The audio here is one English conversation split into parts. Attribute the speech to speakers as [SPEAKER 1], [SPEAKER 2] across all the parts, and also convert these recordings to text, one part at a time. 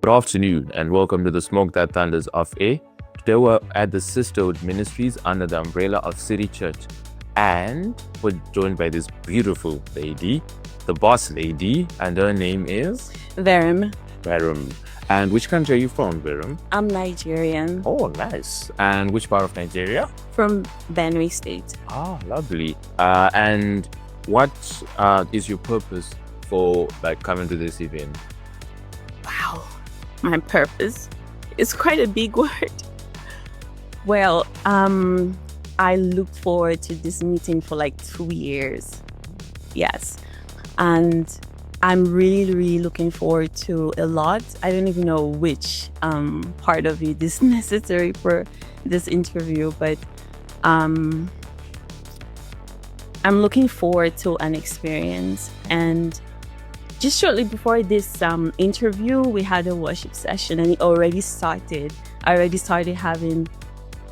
[SPEAKER 1] Good afternoon and welcome to the Smoke That Thunders Off Air. Today we're at the Sisterhood Ministries under the umbrella of City Church, and we're joined by this beautiful lady, the boss lady, and her name is
[SPEAKER 2] Verum.
[SPEAKER 1] Verum. And which country are you from, Verum?
[SPEAKER 2] I'm Nigerian.
[SPEAKER 1] Oh, nice. And which part of Nigeria?
[SPEAKER 2] From Benue State.
[SPEAKER 1] Ah, lovely. And what is your purpose for coming to this event?
[SPEAKER 2] Wow. My purpose is quite a big word. Well, I looked forward to this meeting for 2 years. Yes. And I'm really looking forward to a lot. I don't even know which part of it is necessary for this interview, but I'm looking forward to an experience. And just shortly before this interview, we had a worship session, and it already started. I already started having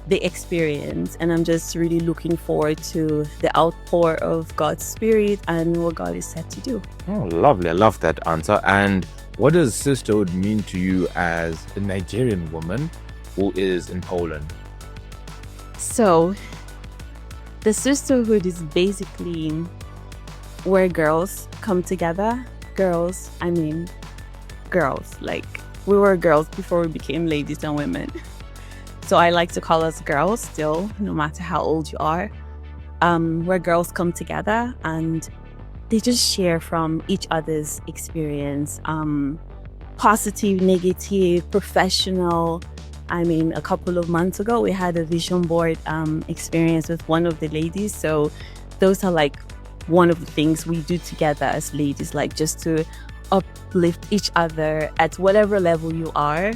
[SPEAKER 2] the experience, and I'm just really looking forward to the outpour of God's Spirit and what God is set to do.
[SPEAKER 1] Oh, lovely. I love that answer. And what does sisterhood mean to you as a Nigerian woman who is in Poland?
[SPEAKER 2] So, the sisterhood is basically where girls come together. Girls. We were girls before we became ladies and women. So I like to call us girls still, no matter how old you are. Where girls come together and they just share from each other's experience. Positive, negative, professional. A couple of months ago, we had a vision board experience with one of the ladies. So those are one of the things we do together as ladies, just to uplift each other at whatever level you are.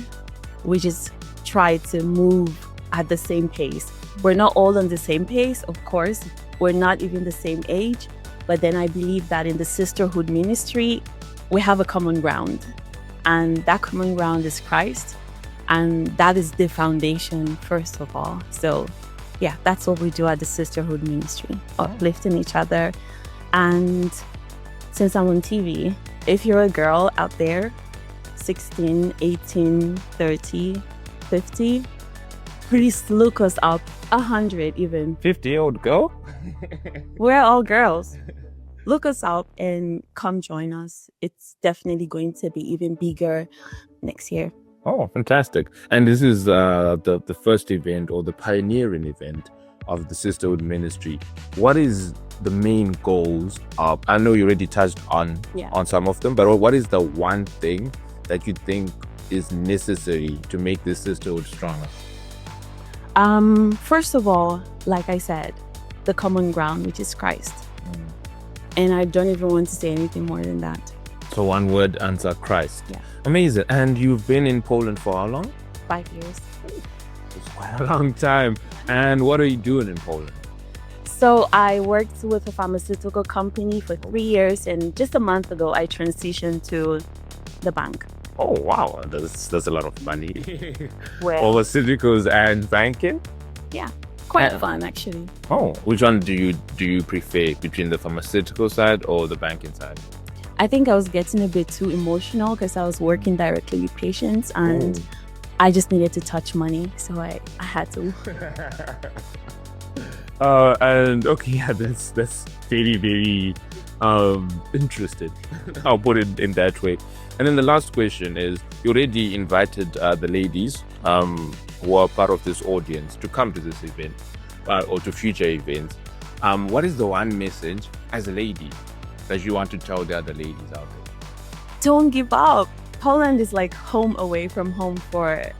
[SPEAKER 2] We just try to move at the same pace. We're not all on the same pace, of course. We're not even the same age. But then I believe that in the sisterhood ministry, we have a common ground. And that common ground is Christ. And that is the foundation, first of all. So yeah, that's what we do at the sisterhood ministry, uplifting each other. And since I'm on TV, if you're a girl out there, 16, 18, 30, 50, please look us up. 100 even.
[SPEAKER 1] 50-year-old girl?
[SPEAKER 2] We're all girls. Look us up and come join us. It's definitely going to be even bigger next year.
[SPEAKER 1] Oh, fantastic. And this is the first event or the pioneering event of the sisterhood ministry. What is the main goals of, I know you already touched on some of them, but what is the one thing that you think is necessary to make this sisterhood stronger?
[SPEAKER 2] First of all, like I said, the common ground, which is Christ. And I don't even want to say anything more than that.
[SPEAKER 1] So one word answer, Christ.
[SPEAKER 2] Yeah.
[SPEAKER 1] Amazing. And you've been in Poland for how long?
[SPEAKER 2] 5 years.
[SPEAKER 1] It's quite a long time. And what are you doing in Poland?
[SPEAKER 2] So I worked with a pharmaceutical company for 3 years, and just a month ago, I transitioned to the bank.
[SPEAKER 1] Oh, wow. That's a lot of money.
[SPEAKER 2] Well,
[SPEAKER 1] pharmaceuticals and banking?
[SPEAKER 2] Yeah, quite fun actually.
[SPEAKER 1] Oh, which one do you prefer between the pharmaceutical side or the banking side?
[SPEAKER 2] I think I was getting a bit too emotional because I was working directly with patients, and I just needed to touch money, so I had to.
[SPEAKER 1] And okay, yeah, that's very interesting. I'll put it in that way. And then the last question is, you already invited the ladies who are part of this audience to come to this event or to future events. What is the one message as a lady that you want to tell the other ladies out there?
[SPEAKER 2] Don't give up. Poland is home away from home for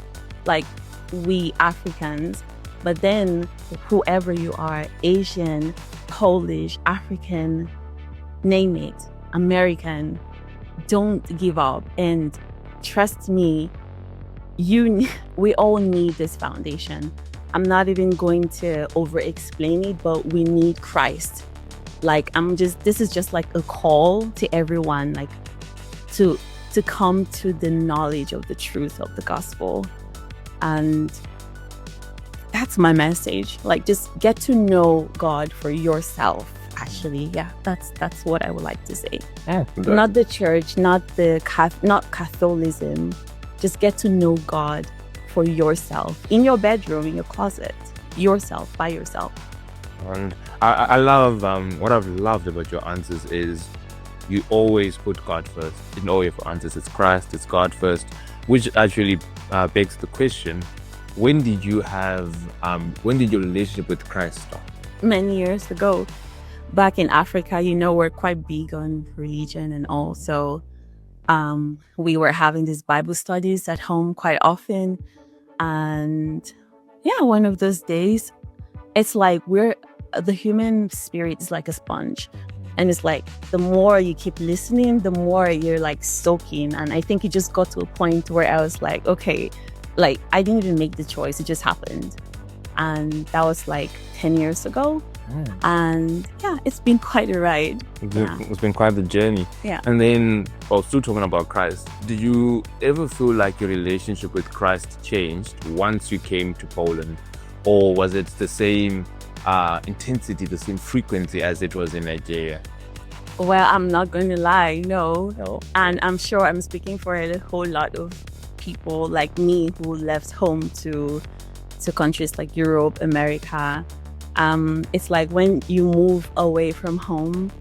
[SPEAKER 2] we Africans. But then whoever you are, Asian, Polish, African, name it, American, don't give up. And trust me, we all need this foundation. I'm not even going to over explain it, but we need Christ. This is just a call to everyone, to come to the knowledge of the truth of the gospel. And that's my message. Just get to know God for yourself. Actually, yeah, that's what I would like to say.
[SPEAKER 1] Oh,
[SPEAKER 2] Not the church, not Catholicism. Just get to know God for yourself, in your bedroom, in your closet, yourself, by yourself.
[SPEAKER 1] and I love what I've loved about your answers is you always put God first. In all your answers, it's Christ, it's God first, which actually begs the question: when did your relationship with Christ start?
[SPEAKER 2] Many years ago, back in Africa, we're quite big on religion, and also we were having these Bible studies at home quite often. And yeah, one of those days, it's like the human spirit is like a sponge. And it's like the more you keep listening, the more you're like soaking. And I think it just got to a point where I was like, okay, like I didn't even make the choice. It just happened. And that was like 10 years ago. And yeah, it's been quite a ride.
[SPEAKER 1] It's been quite the journey.
[SPEAKER 2] Yeah.
[SPEAKER 1] And then, still talking about Christ, did you ever feel like your relationship with Christ changed once you came to Poland? Or was it the same intensity, the same frequency as it was in Nigeria?
[SPEAKER 2] Well, I'm not going to lie, no.
[SPEAKER 1] No.
[SPEAKER 2] And I'm sure I'm speaking for a whole lot of people like me who left home to countries like Europe, America. It's like when you move away from home,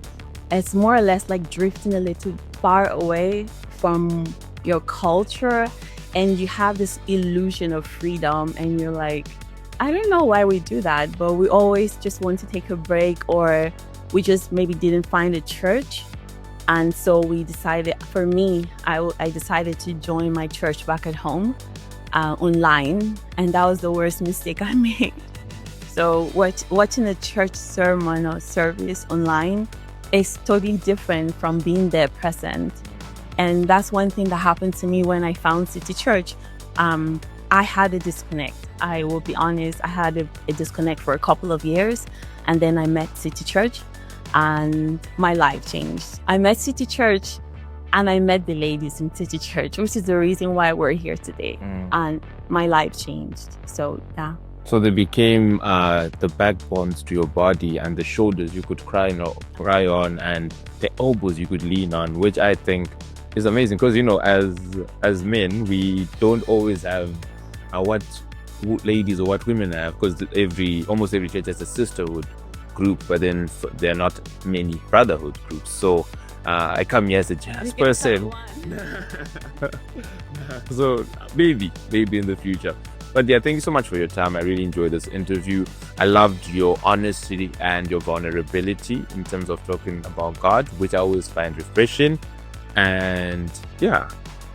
[SPEAKER 2] it's more or less like drifting a little far away from your culture, and you have this illusion of freedom, and you're like, I don't know why we do that, but we always just want to take a break, or we just maybe didn't find a church. And so we decided, for me, I decided to join my church back at home online, and that was the worst mistake I made. So watching a church sermon or service online is totally different from being there present. And that's one thing that happened to me when I found City Church. I had a disconnect. I will be honest, I had a disconnect for a couple of years, and then I met City Church and my life changed. I met City Church and I met the ladies in City Church, which is the reason why we're here today. And my life changed. So yeah.
[SPEAKER 1] So they became the backbones to your body, and the shoulders you could cry on, and the elbows you could lean on, which I think is amazing. Because as men, we don't always have what ladies or what women have, because almost every church has a sisterhood group, but then there are not many brotherhood groups. So I come here as a jazz person. So maybe in the future. But yeah, thank you so much for your time. I really enjoyed this interview. I loved your honesty and your vulnerability in terms of talking about God, which I always find refreshing. And yeah,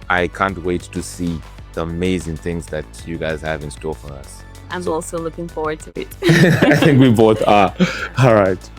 [SPEAKER 1] I can't wait to see the amazing things that you guys have in store for us.
[SPEAKER 2] I'm also looking forward to it.
[SPEAKER 1] I think we both are. All right.